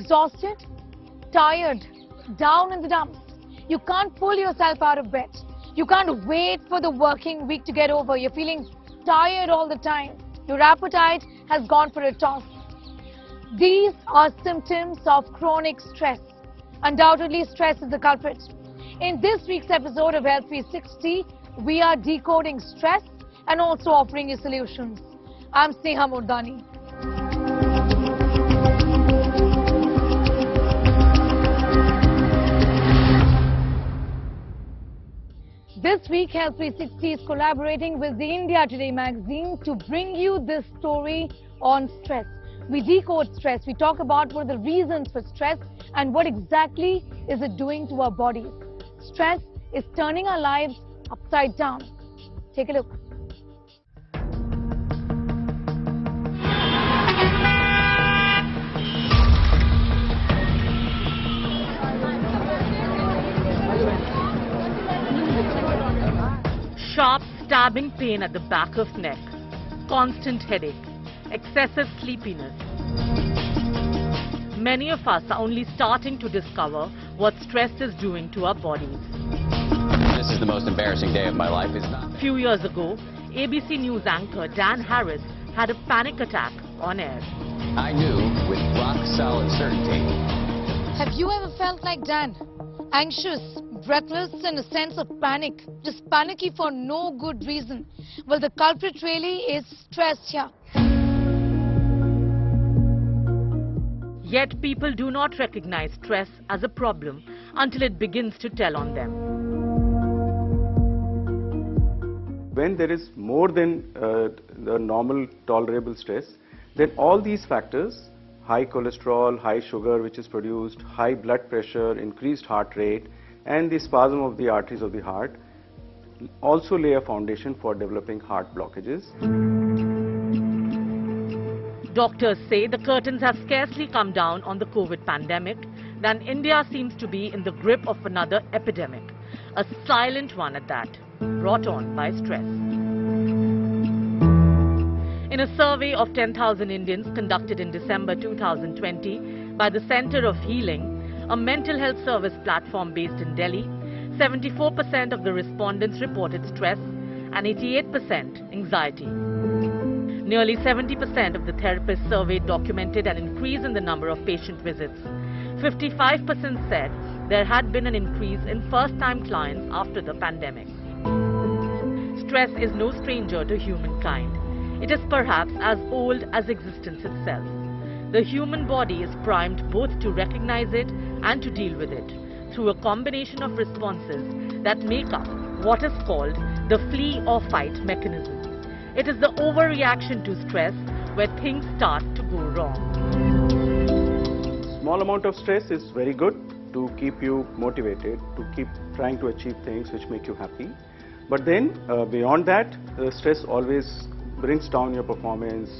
exhausted, tired, down in the dumps. You can't pull yourself out of bed. You can't wait for the working week to get over. You're feeling tired all the time. Your appetite has gone for a toss. These are symptoms of chronic stress. Undoubtedly, stress is the culprit. In this week's episode of Health 360, we are decoding stress and also offering you solutions. I'm Sneha Mordani. This week, Health 360 is collaborating with the India Today magazine to bring you this story on stress. We decode stress. We talk about what are the reasons for stress and what exactly is it doing to our bodies. Stress is turning our lives upside down. Take a look. Sharp stabbing pain at the back of neck, constant headache, excessive sleepiness. Many of us are only starting to discover what stress is doing to our bodies. This is the most embarrassing day of my life. It's not. A few years ago, ABC News anchor Dan Harris had a panic attack on air. I knew with rock solid certainty. Have you ever felt like Dan? Anxious, breathless, and a sense of panic. Just panicky for no good reason. Well, the culprit really is stress here. Yet people do not recognize stress as a problem until it begins to tell on them. When there is more than the normal tolerable stress, then all these factors, high cholesterol, high sugar which is produced, high blood pressure, increased heart rate, and the spasm of the arteries of the heart also lay a foundation for developing heart blockages. Doctors say the curtains have scarcely come down on the COVID pandemic, then India seems to be in the grip of another epidemic, a silent one at that, brought on by stress. In a survey of 10,000 Indians conducted in December 2020 by the Center of Healing, a mental health service platform based in Delhi, 74% of the respondents reported stress and 88% anxiety. Nearly 70% of the therapists surveyed documented an increase in the number of patient visits. 55% said there had been an increase in first-time clients after the pandemic. Stress is no stranger to humankind. It is perhaps as old as existence itself. The human body is primed both to recognize it and to deal with it through a combination of responses that make up what is called the flee or fight mechanism. It is the overreaction to stress where things start to go wrong. Small amount of stress is very good to keep you motivated, to keep trying to achieve things which make you happy. But then beyond that, stress always brings down your performance,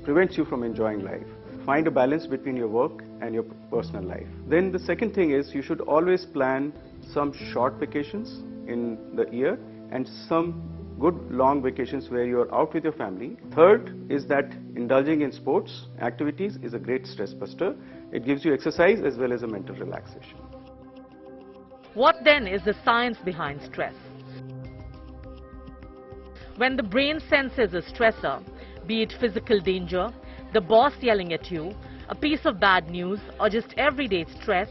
prevents you from enjoying life. Find a balance between your work and your personal life. Then the second thing is you should always plan some short vacations in the year and some good long vacations where you are out with your family. Third is that indulging in sports activities is a great stress buster. It gives you exercise as well as a mental relaxation. What then is the science behind stress? When the brain senses a stressor, be it physical danger, the boss yelling at you, a piece of bad news, or just everyday stress,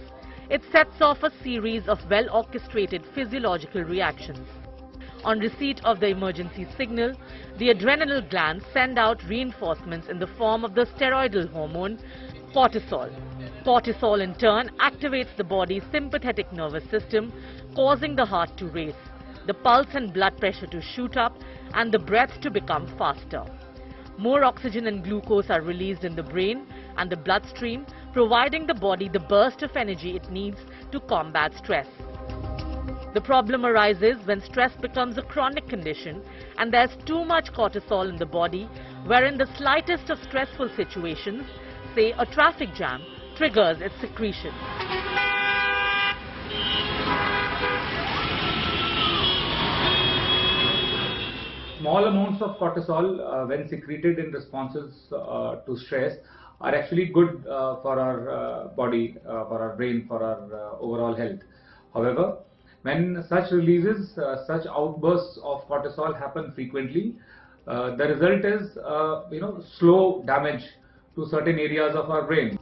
it sets off a series of well-orchestrated physiological reactions. On receipt of the emergency signal, the adrenal glands send out reinforcements in the form of the steroidal hormone cortisol. Cortisol in turn activates the body's sympathetic nervous system, causing the heart to race, the pulse and blood pressure to shoot up, and the breath to become faster. More oxygen and glucose are released in the brain and the bloodstream, providing the body the burst of energy it needs to combat stress. The problem arises when stress becomes a chronic condition and there's too much cortisol in the body, wherein the slightest of stressful situations, say a traffic jam, triggers its secretion. Small amounts of cortisol, when secreted in responses to stress, are actually good for our body, for our brain, for our overall health. However, when such releases, such outbursts of cortisol happen frequently, the result is slow damage to certain areas of our brain.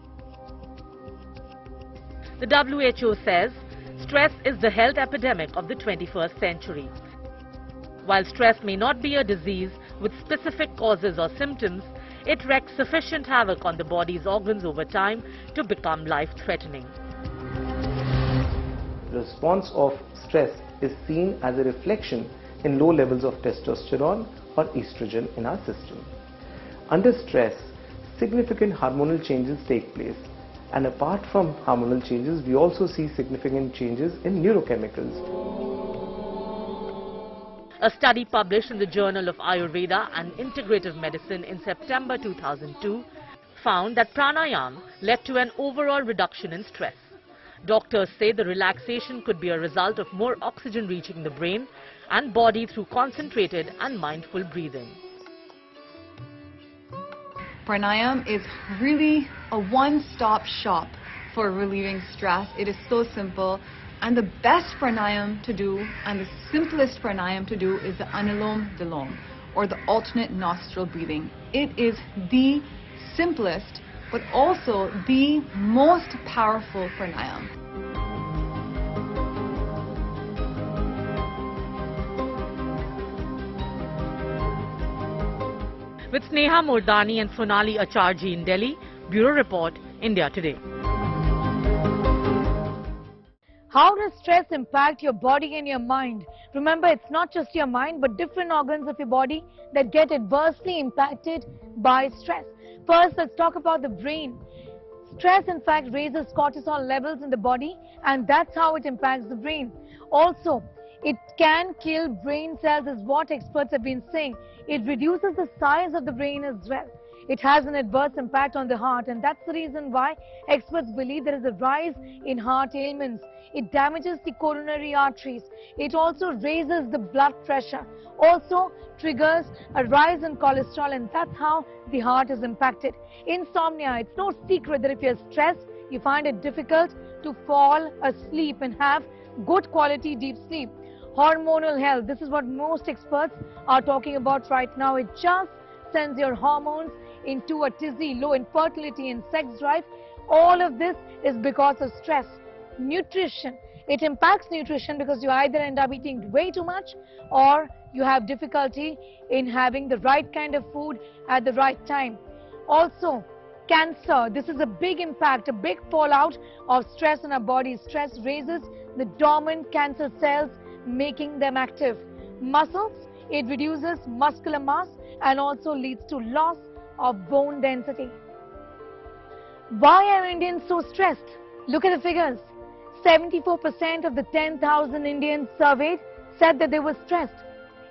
The WHO says stress is the health epidemic of the 21st century. While stress may not be a disease with specific causes or symptoms, it wreaks sufficient havoc on the body's organs over time to become life-threatening. The response of stress is seen as a reflection in low levels of testosterone or estrogen in our system. Under stress, significant hormonal changes take place, and apart from hormonal changes, we also see significant changes in neurochemicals. A study published in the Journal of Ayurveda and Integrative Medicine in September 2002 found that pranayama led to an overall reduction in stress. Doctors say the relaxation could be a result of more oxygen reaching the brain and body through concentrated and mindful breathing. Pranayama is really a one-stop shop for relieving stress. It is so simple. And the best pranayama to do and the simplest pranayama to do is the Anulom Vilom, or the alternate nostril breathing. It is the simplest but also the most powerful pranayama. With Sneha Mordani and Sonali Acharji in Delhi, Bureau Report, India Today. How does stress impact your body and your mind? Remember, it's not just your mind, but different organs of your body that get adversely impacted by stress. First, let's talk about the brain. Stress, in fact, raises cortisol levels in the body, and that's how it impacts the brain. Also, it can kill brain cells, is what experts have been saying. It reduces the size of the brain as well. It has an adverse impact on the heart, and that's the reason why experts believe there is a rise in heart ailments. It damages the coronary arteries. It also raises the blood pressure. Also triggers a rise in cholesterol, and that's how the heart is impacted. Insomnia, it's no secret that if you're stressed, you find it difficult to fall asleep and have good quality deep sleep. Hormonal health, this is what most experts are talking about right now. It just sends your hormones into a tizzy, low infertility and sex drive. All of this is because of stress. Nutrition, it impacts nutrition because you either end up eating way too much or you have difficulty in having the right kind of food at the right time. Also, cancer, this is a big impact, a big fallout of stress in our body. Stress raises the dormant cancer cells, making them active. Muscles, it reduces muscular mass and also leads to loss of bone density. Why are Indians so stressed? Look at the figures. 74% of the 10,000 Indians surveyed said that they were stressed.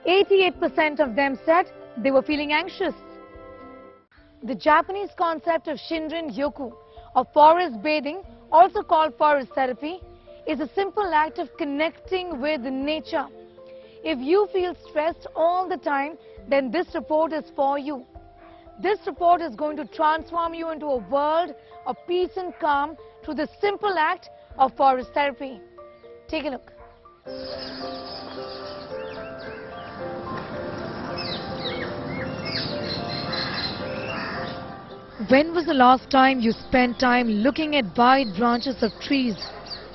88% of them said they were feeling anxious. The Japanese concept of Shinrin-yoku, or forest bathing, also called forest therapy, is a simple act of connecting with nature. If you feel stressed all the time, then this report is for you. This report is going to transform you into a world of peace and calm through the simple act of forest therapy. Take a look. When was the last time you spent time looking at wide branches of trees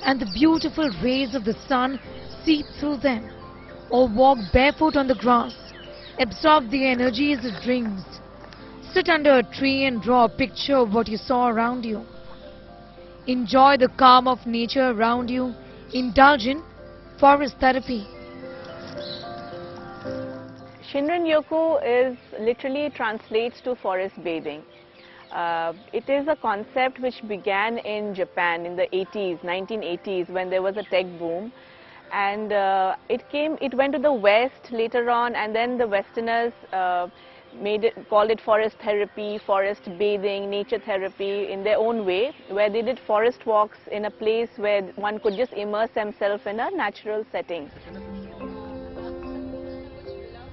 and the beautiful rays of the sun seep through them? Or walk barefoot on the grass, absorb the energies it brings? Sit under a tree and draw a picture of what you saw around you. Enjoy the calm of nature around you. Indulge in forest therapy. Shinrin-yoku is literally translates to forest bathing. It is a concept which began in Japan in the 1980s, when there was a tech boom. And it went to the West later on, and then the Westerners called it forest therapy, forest bathing, nature therapy in their own way, where they did forest walks in a place where one could just immerse themselves in a natural setting.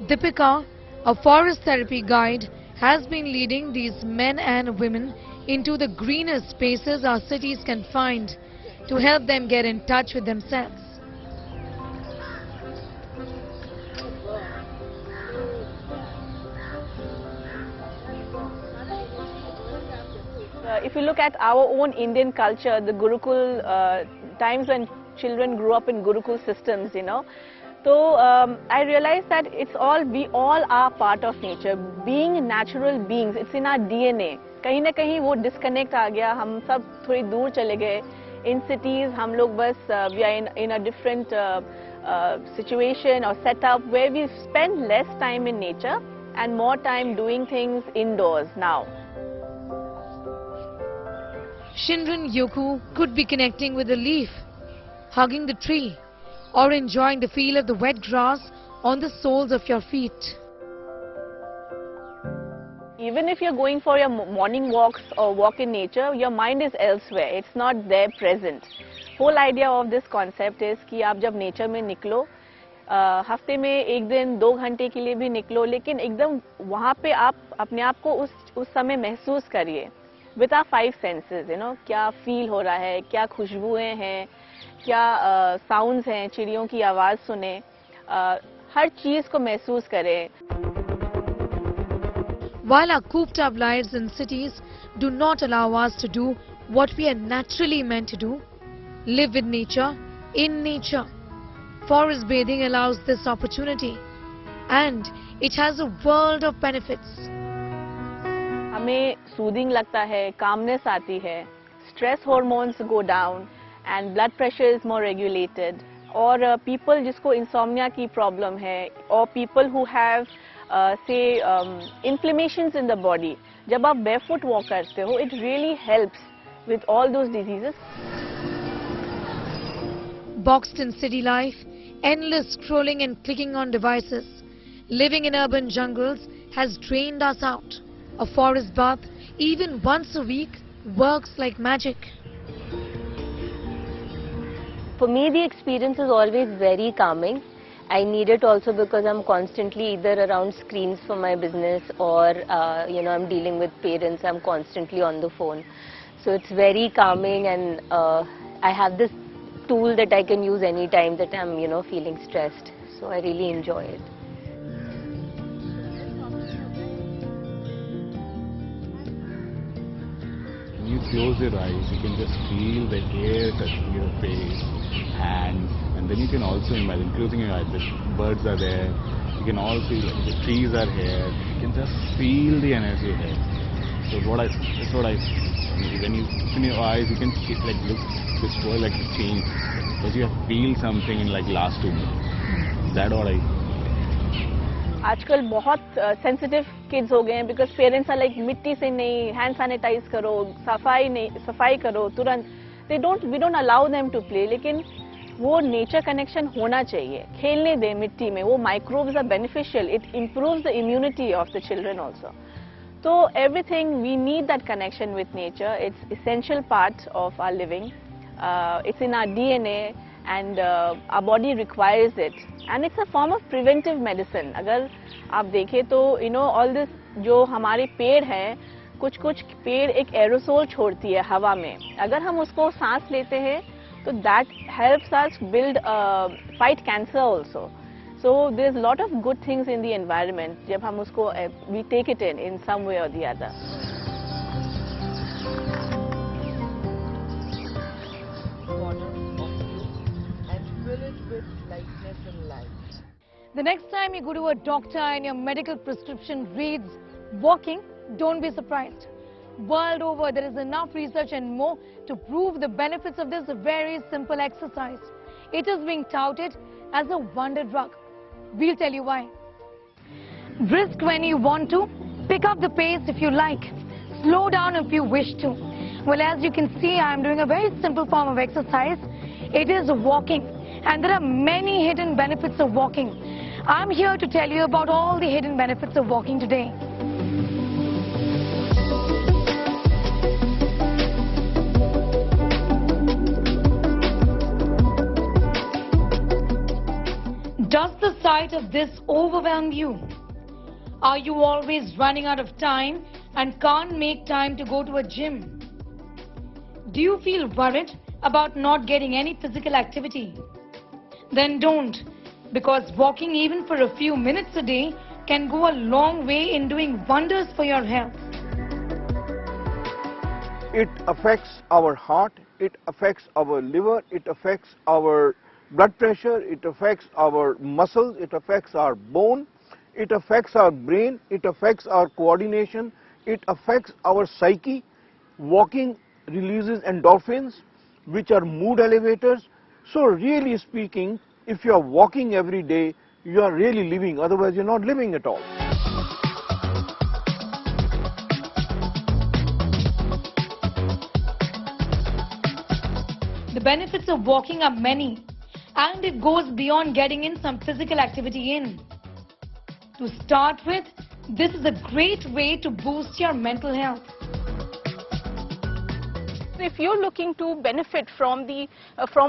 Deepika, a forest therapy guide, has been leading these men and women into the greener spaces our cities can find to help them get in touch with themselves. If you look at our own Indian culture, the Gurukul times when children grew up in Gurukul systems, so I realized that we all are part of nature. Being natural beings, it's in our DNA. कहीं ना कहीं वो disconnect आ गया, हम सब थोड़ी दूर चले गए. In cities, हम लोग बस we are in a different situation or setup where we spend less time in nature and more time doing things indoors now. Shinrin Yoku could be connecting with a leaf, hugging the tree, or enjoying the feel of the wet grass on the soles of your feet. Even if you're going for your morning walks or walk in nature, your mind is elsewhere. It's not there present. Whole idea of this concept is कि आप जब nature में निकलो, हफ्ते में एक दिन 2 घंटे के लिए भी निकलो, लेकिन एकदम वहाँ पे आप अपने आप को उस समय महसूस करिए. With our 5 senses, क्या feel हो रहा है, क्या खुशबुएं हैं, क्या sounds हैं, चिड़ियों की आवाज़ सुने, हर चीज़ को महसूस करें. While our cooped up lives in cities do not allow us to do what we are naturally meant to do, live with nature, in nature, forest bathing allows this opportunity, and it has a world of benefits. हमें soothing लगता है, calmness आती है, stress hormones go down and blood pressure is more regulated. और people जिसको insomnia की problem है, or people who have say inflammations in the body, जब आप barefoot walk करते हो, it really helps with all those diseases. Boxed in city life, endless scrolling and clicking on devices, living in urban jungles has drained us out. A forest bath, even once a week, works like magic. For me, the experience is always very calming. I need it also because I'm constantly either around screens for my business or, I'm dealing with parents. I'm constantly on the phone. So it's very calming, and I have this tool that I can use anytime that I'm, feeling stressed. So I really enjoy it. When you close your eyes, you can just feel the air touching your face, hands, and then you can also imagine closing your eyes, the birds are there, you can all feel the trees are here, you can just feel the energy here. So that's what I when you open your eyes, you can look this world like a change, because you feel something in last 2 minutes. That's what I आजकल बहुत sensitive kids हो गए हैं because parents are like मिट्टी से नहीं, hand sanitize करो, सफाई करो तुरंत. We don't allow them to play, लेकिन वो nature connection होना चाहिए. खेलने दें मिट्टी में, वो microbes are beneficial. It improves the immunity of the children also. So everything, we need that connection with nature. It's essential part of our living. It's in our DNA, and our body requires it. And it's a form of preventive medicine. अगर आप देखें तो all this जो हमारे पेड़ हैं, कुछ पेड़ एक aerosol छोड़ती है हवा में. अगर हम उसको सांस लेते हैं तो that helps us fight cancer also. So there's a lot of good things in the environment. जब हम उसको we take it in some way or the other. The next time you go to a doctor and your medical prescription reads walking, don't be surprised. World over, there is enough research and more to prove the benefits of this very simple exercise. It is being touted as a wonder drug. We'll tell you why. Brisk when you want to, pick up the pace if you like, slow down if you wish to. Well, as you can see, I'm doing a very simple form of exercise. It is walking, and there are many hidden benefits of walking. I'm here to tell you about all the hidden benefits of walking today. Does the sight of this overwhelm you? Are you always running out of time and can't make time to go to a gym? Do you feel worried about not getting any physical activity? Then don't, because walking even for a few minutes a day can go a long way in doing wonders for your health. It affects our heart, it affects our liver, it affects our blood pressure, it affects our muscles, it affects our bone, it affects our brain, it affects our coordination, it affects our psyche. Walking releases endorphins, which are mood elevators. So really speaking, if you are walking every day, you are really living, otherwise you're not living at all. The benefits of walking are many, and it goes beyond getting in some physical activity in. To start with, this is a great way to boost your mental health. If you're looking to benefit from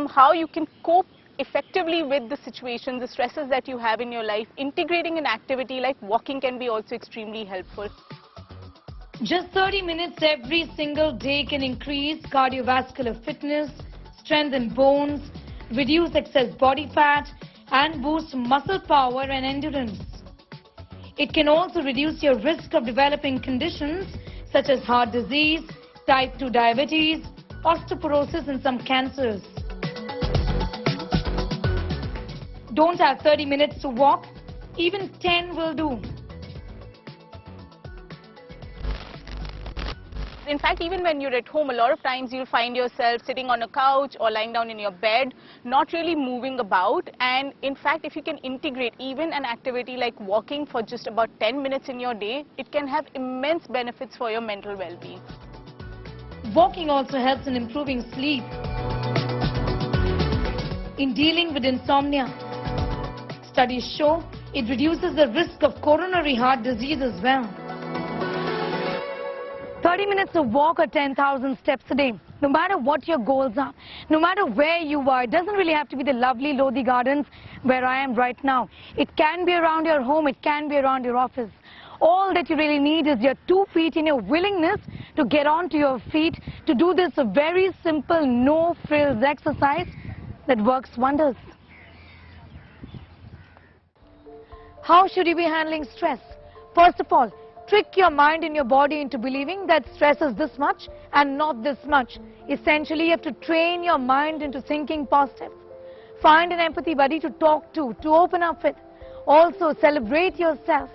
how you can cope effectively with the situation, the stresses that you have in your life, integrating an activity like walking can be also extremely helpful. Just 30 minutes every single day can increase cardiovascular fitness, strengthen bones, reduce excess body fat, and boost muscle power and endurance. It can also reduce your risk of developing conditions such as heart disease, type 2 diabetes, osteoporosis, and some cancers. Don't have 30 minutes to walk, even 10 will do. In fact, even when you're at home, a lot of times you'll find yourself sitting on a couch or lying down in your bed, not really moving about. And in fact, if you can integrate even an activity like walking for just about 10 minutes in your day, it can have immense benefits for your mental well-being. Walking also helps in improving sleep, in dealing with insomnia. Studies show it reduces the risk of coronary heart disease as well. 30 minutes of walk or 10,000 steps a day. No matter what your goals are, no matter where you are, it doesn't really have to be the lovely Lodi Gardens where I am right now. It can be around your home, it can be around your office. All that you really need is your 2 feet and your willingness to get onto your feet to do this very simple, no-frills exercise that works wonders. How should you be handling stress? First of all, trick your mind and your body into believing that stress is this much and not this much. Essentially, you have to train your mind into thinking positive. Find an empathy buddy to talk to open up with. Also, celebrate yourself.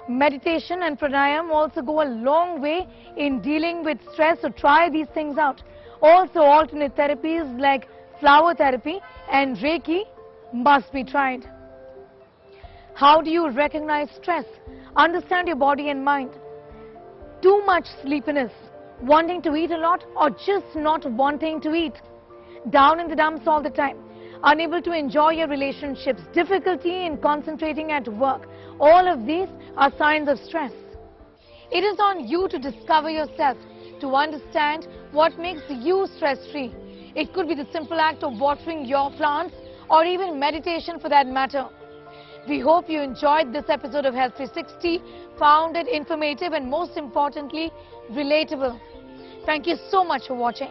Meditation and pranayam also go a long way in dealing with stress, so try these things out. Also, alternate therapies like flower therapy and Reiki must be tried. How do you recognize stress? Understand your body and mind. Too much sleepiness, wanting to eat a lot, or just not wanting to eat. Down in the dumps all the time. Unable to enjoy your relationships, difficulty in concentrating at work. All of these are signs of stress. It is on you to discover yourself, to understand what makes you stress-free. It could be the simple act of watering your plants or even meditation for that matter. We hope you enjoyed this episode of Health 360, found it informative and most importantly, relatable. Thank you so much for watching.